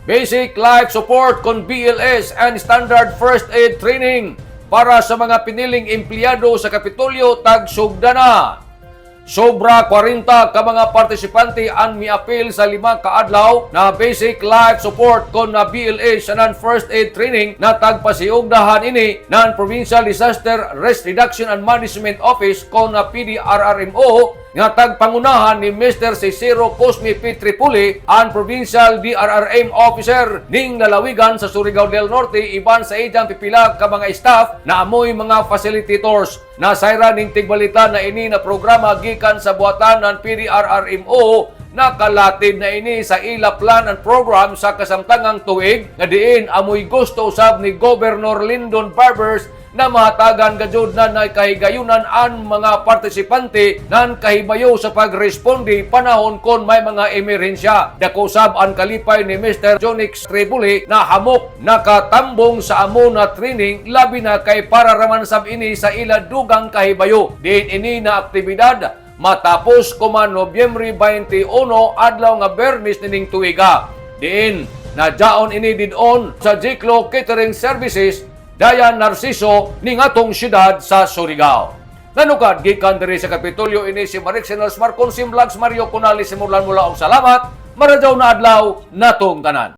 basic life support kon BLS and standard first aid training para sa mga piniling empleyado sa Kapitolyo tagsugdana. Sobra 40 ka mga partisipante ang miapil sa 5 kaadlaw na basic life support kon na BLS and first aid training na tagpasiugdahan ini ng Provincial Disaster Risk Reduction and Management Office kon na PDRRMO nga tagpangunahan ni Mr. Cicero Cosme P. Tripuli, ang Provincial DRRM Officer ning lalawigan sa Surigao del Norte, iban sa iyang pipila ka mga staff na amoy mga facilitators. Nasayra ning tigbalita na ini na programa gikan sa buhatan ng PDRRMO nakalatid na ini sa ila plan and program sa kasamtangang tuig nga diin amoy gusto usab ni Governor Lyndon Barbers na mahatagan gajud na kahigayunan ang mga partisipante nan kahibayo sa pagresponde panahon kon may mga emerhensya. Dako sab ang kalipay ni Mr. Jonix Tribuli na hamok nakatambong sa amo na training labi na kay para raman sab ini sa ila dugang kahibayo. Diin ini na aktibidad matapos kuman Nobyembre 21 adlaw nga Bernis nining tuiga. Diin na jaon ini didon sa Jiklo Catering Services Dayan Narciso ning atong syudad sa Surigao. Nanukad gikan diri sa Kapitolyo ini si Maricel Marconsim Vlogs Mario Kunali simulan mula og salamat. Maradyaw na adlaw natong tanan.